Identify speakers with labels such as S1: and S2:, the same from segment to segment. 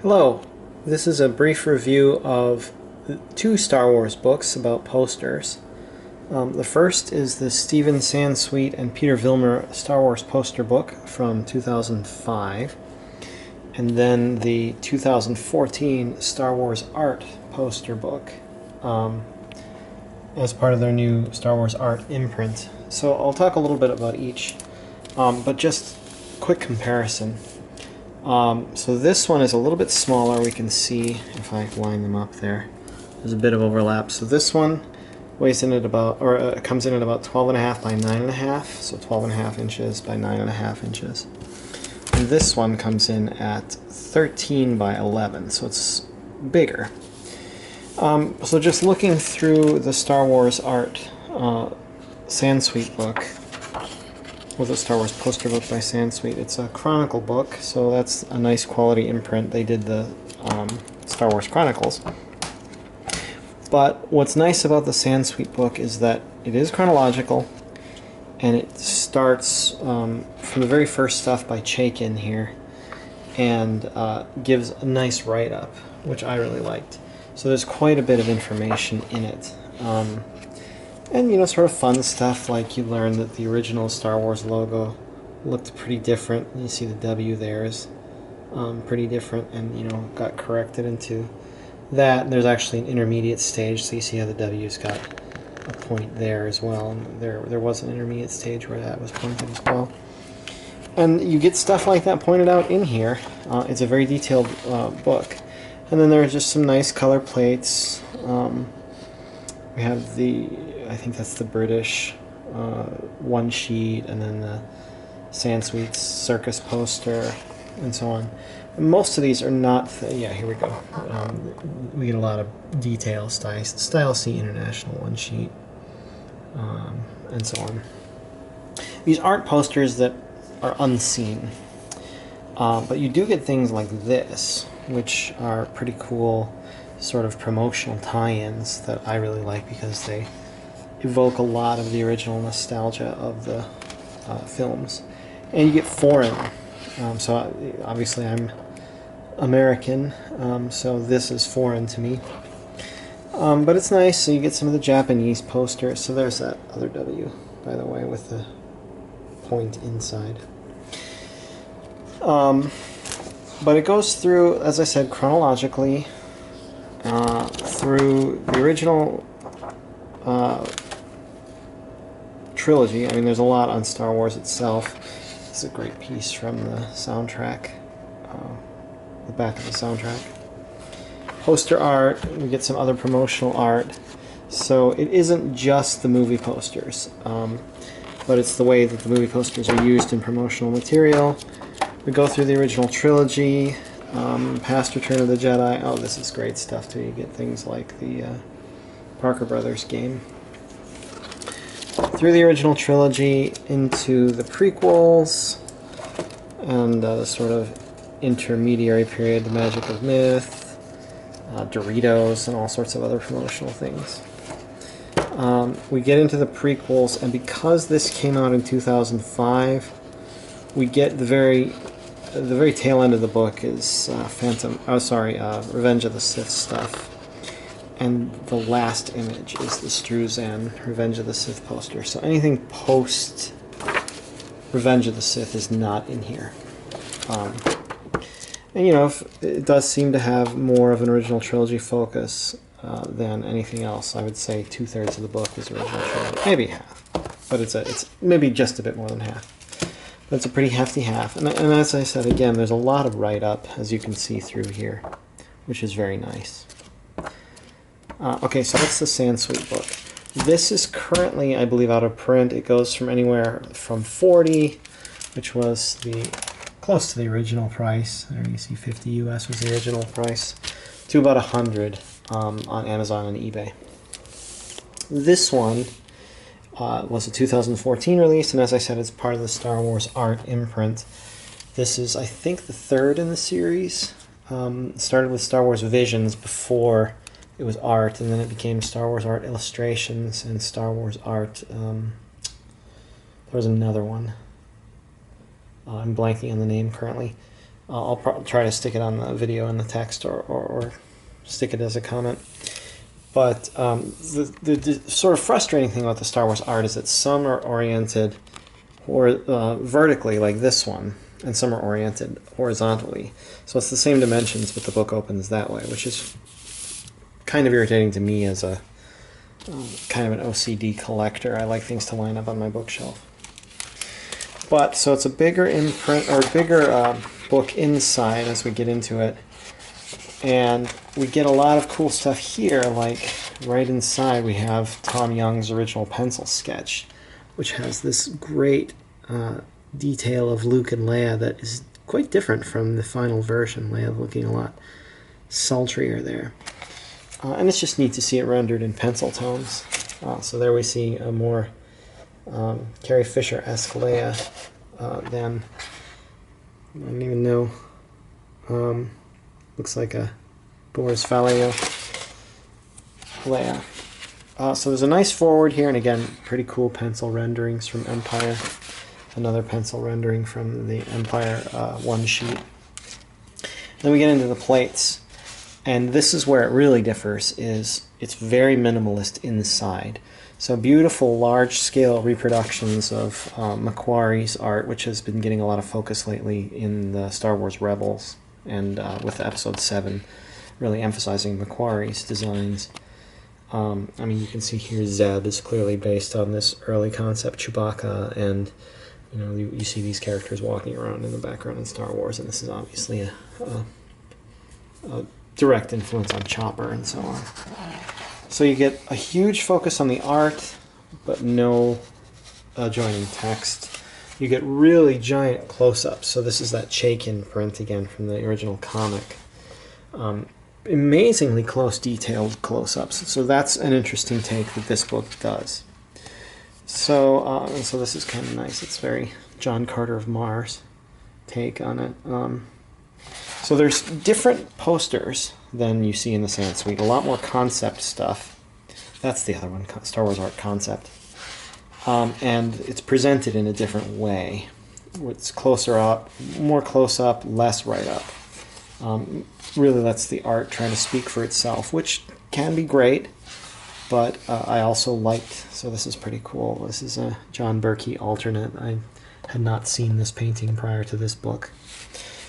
S1: Hello, this is a brief review of two Star Wars books about posters. The first is the Stephen Sansweet and Peter Vilmer Star Wars poster book from 2005, and then the 2014 Star Wars art poster book as part of their new Star Wars art imprint. So I'll talk a little bit about each, but just quick comparison. So this one is a little bit smaller. We can see if I line them up there. There's a bit of overlap. So this one weighs in at about, or comes in at about 12.5 by 9.5, so 12.5 inches by 9.5 inches. And this one comes in at 13 by 11, so it's bigger. So just looking through the Star Wars art Sansweet book, with a Star Wars poster book by Sansweet. It's a Chronicle book, so that's a nice quality imprint. They did the Star Wars Chronicles. But what's nice about the Sansweet book is that it is chronological, and it starts from the very first stuff by Chaikin here, and gives a nice write-up, which I really liked. So there's quite a bit of information in it. And, you know, sort of fun stuff, like you learn that the original Star Wars logo looked pretty different. You see the W there is pretty different, and, you know, got corrected into that. There's actually an intermediate stage, so you see how the W's got a point there as well. And there was an intermediate stage where that was pointed as well. And you get stuff like that pointed out in here. It's a very detailed book. And then there's just some nice color plates. We have the, I think that's the British one sheet, and then the Sansweet's circus poster, and so on. And most of these are not, yeah, here we go. We get a lot of detail, Style C International one sheet, and so on. These aren't posters that are unseen, but you do get things like this, which are pretty cool sort of promotional tie-ins that I really like because they evoke a lot of the original nostalgia of the films. And you get foreign. So obviously I'm American, so this is foreign to me. But it's nice, so you get some of the Japanese posters. So there's that other W, by the way, with the point inside. But it goes through, as I said, chronologically, through the original trilogy. I mean, there's a lot on Star Wars itself. It's a great piece from the soundtrack, the back of the soundtrack. Poster art, we get some other promotional art. So it isn't just the movie posters, but it's the way that the movie posters are used in promotional material. We go through the original trilogy, past Return of the Jedi. Oh, this is great stuff too. You get things like the Parker Brothers game. Through the original trilogy into the prequels, and the sort of intermediary period, the Magic of Myth, Doritos, and all sorts of other promotional things. We get into the prequels, and because this came out in 2005, we get the very tail end of the book is Revenge of the Sith stuff. And the last image is the Struzan Revenge of the Sith poster. So anything post Revenge of the Sith is not in here. And you know, it does seem to have more of an original trilogy focus than anything else. I would say 2/3 of the book is original trilogy, maybe half, but it's maybe just a bit more than half. But it's a pretty hefty half. And as I said, again, there's a lot of write-up, as you can see through here, which is very nice. Okay, so that's the Sansweet book. This is currently, I believe, out of print. It goes from anywhere from $40, which was close to the original price. There you see 50 US was the original price, to about 100 on Amazon and eBay. This one was a 2014 release, and as I said, it's part of the Star Wars art imprint. This is, I think, the third in the series. It started with Star Wars Visions before it was art, and then it became Star Wars Art Illustrations and Star Wars Art. There was another one. I'm blanking on the name currently. I'll try to stick it on the video in the text, or stick it as a comment. But the sort of frustrating thing about the Star Wars art is that some are oriented vertically, like this one, and some are oriented horizontally. So it's the same dimensions, but the book opens that way, which is kind of irritating to me as a kind of an OCD collector. I like things to line up on my bookshelf. But so it's a bigger imprint, or bigger book inside as we get into it, and we get a lot of cool stuff here. Like right inside we have Tom Young's original pencil sketch, which has this great detail of Luke and Leia that is quite different from the final version. Leia looking a lot sultrier there. And it's just neat to see it rendered in pencil tones. So there we see a more Carrie Fisher-esque Leia than, I don't even know, looks like a Boris Vallejo Leia. So there's a nice forward here, and again, pretty cool pencil renderings from Empire. Another pencil rendering from the Empire one sheet. Then we get into the plates, and this is where it really differs. Is it's very minimalist inside. So beautiful large-scale reproductions of Macquarie's art, which has been getting a lot of focus lately in the Star Wars Rebels, and with Episode 7, really emphasizing Macquarie's designs. I mean, you can see here Zeb is clearly based on this early concept Chewbacca, and you know, you see these characters walking around in the background in Star Wars, and this is obviously a direct influence on Chopper and so on. So you get a huge focus on the art, but no adjoining text. You get really giant close-ups. So this is that Chaykin print again from the original comic. Amazingly close, detailed close-ups. So that's an interesting take that this book does. So so this is kind of nice. It's very John Carter of Mars take on it. So there's different posters than you see in the Sansweet. A lot more concept stuff. That's the other one, Star Wars Art Concept. And it's presented in a different way. It's closer up, more close up, less right up. Really lets the art try to speak for itself, which can be great, but I also liked, so this is pretty cool. This is a John Berkey alternate. I had not seen this painting prior to this book.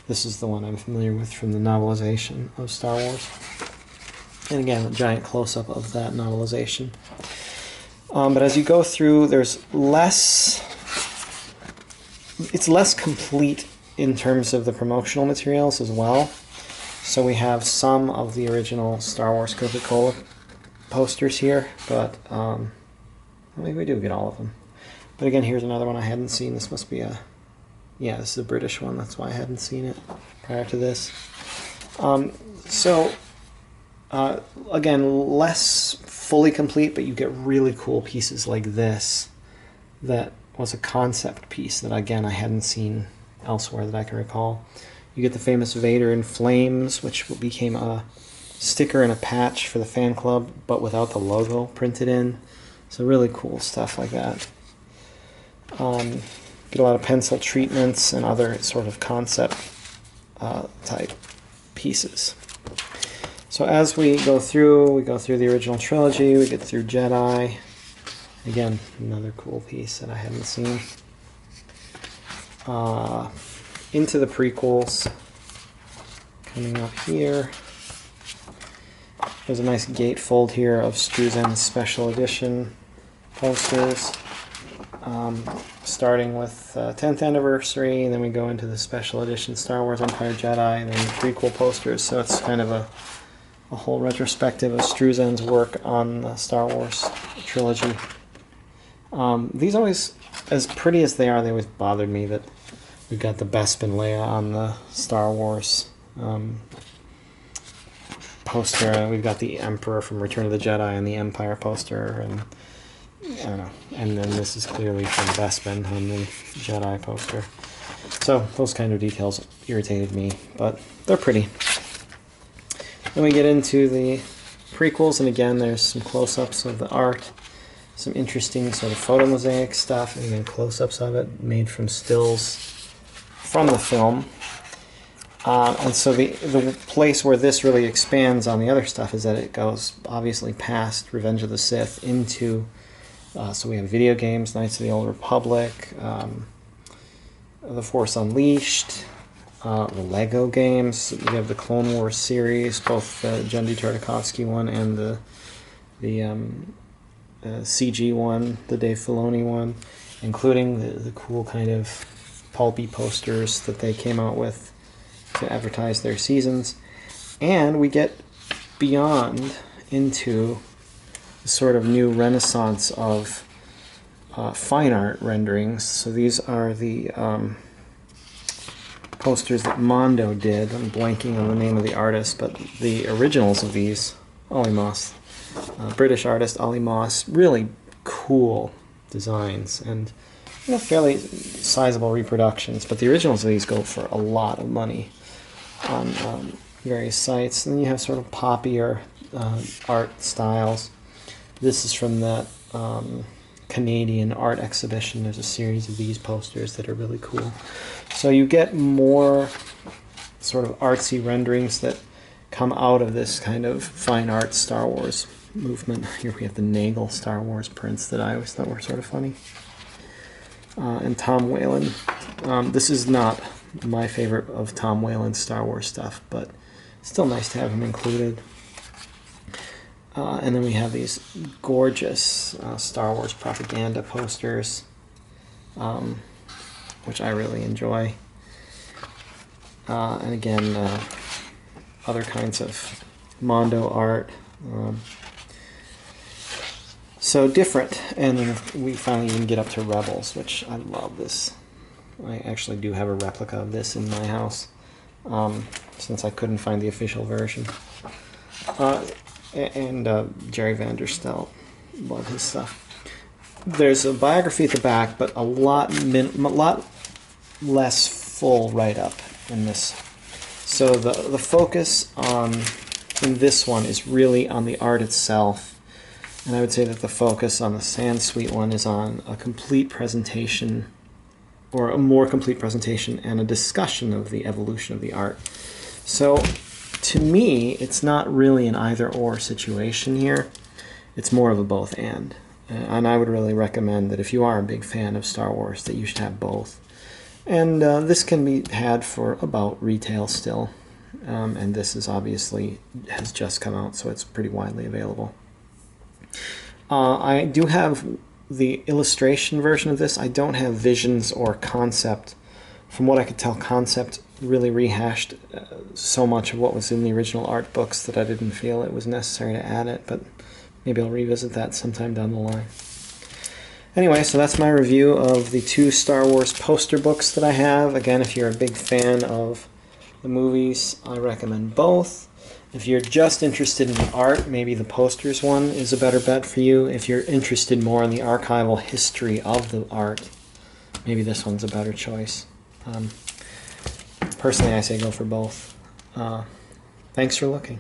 S1: This is the one I'm familiar with from the novelization of Star Wars. And again, a giant close-up of that novelization. But as you go through, there's less... It's less complete in terms of the promotional materials as well. So we have some of the original Star Wars Coca-Cola posters here, but maybe we do get all of them. But again, here's another one I hadn't seen. This must be a... Yeah, this is a British one. That's why I hadn't seen it prior to this. Again, less fully complete, but you get really cool pieces like this that was a concept piece that, again, I hadn't seen elsewhere that I can recall. You get the famous Vader in Flames, which became a sticker and a patch for the fan club, but without the logo printed in. So really cool stuff like that. Get a lot of pencil treatments and other sort of concept type pieces. So as we go through the original trilogy, we get through Jedi. Again, another cool piece that I hadn't seen. Into the prequels. Coming up here. There's a nice gatefold here of Struzen's special edition posters. Starting with 10th anniversary, and then we go into the special edition Star Wars Empire Jedi, and then the prequel posters. So it's kind of a whole retrospective of Struzen's work on the Star Wars trilogy. These always, as pretty as they always bothered me that we've got the Bespin Leia on the Star Wars poster. We've got the Emperor from Return of the Jedi on the Empire poster, and I don't know. And then this is clearly from Bespin on the Jedi poster. So those kind of details irritated me, but they're pretty. Then we get into the prequels, and again, there's some close-ups of the art, some interesting sort of photo mosaic stuff, and again, close-ups of it made from stills from the film. And so the place where this really expands on the other stuff is that it goes obviously past Revenge of the Sith into, so we have video games, Knights of the Old Republic, The Force Unleashed, the Lego games. We have the Clone Wars series, both the Genndy Tartakovsky one and the CG one, the Dave Filoni one, including the cool kind of pulpy posters that they came out with to advertise their seasons. And we get beyond into the sort of new renaissance of fine art renderings. So these are the posters that Mondo did. I'm blanking on the name of the artist, but the originals of these, Ollie Moss, British artist Ollie Moss, really cool designs and fairly sizable reproductions, but the originals of these go for a lot of money on various sites. And then you have sort of poppier art styles. This is from that Canadian art exhibition. There's a series of these posters that are really cool. So you get more sort of artsy renderings that come out of this kind of fine art Star Wars movement. Here we have the Nagel Star Wars prints that I always thought were sort of funny. And Tom Whalen. This is not my favorite of Tom Whalen's Star Wars stuff, but still nice to have him included. And then we have these gorgeous Star Wars propaganda posters, which I really enjoy. And again, other kinds of Mondo art. So different. And then we finally even get up to Rebels, which I love this. I actually do have a replica of this in my house, since I couldn't find the official version. And Jerry Vanderstelt, love his stuff. There's a biography at the back, but a lot less full write-up in this. So the focus in this one is really on the art itself, and I would say that the focus on the Sansweet one is on a complete presentation, or a more complete presentation, and a discussion of the evolution of the art. So to me, it's not really an either-or situation here. It's more of a both-and. And I would really recommend that if you are a big fan of Star Wars, that you should have both. And this can be had for about retail still. And this is obviously has just come out, so it's pretty widely available. I do have the illustration version of this. I don't have visions or concept. From what I could tell, concept really rehashed so much of what was in the original art books that I didn't feel it was necessary to add it, but maybe I'll revisit that sometime down the line. Anyway, so that's my review of the 2 Star Wars poster books that I have. Again, if you're a big fan of the movies, I recommend both. If you're just interested in the art, maybe the posters one is a better bet for you. If you're interested more in the archival history of the art, maybe this one's a better choice. Personally, I say go for both. Thanks for looking.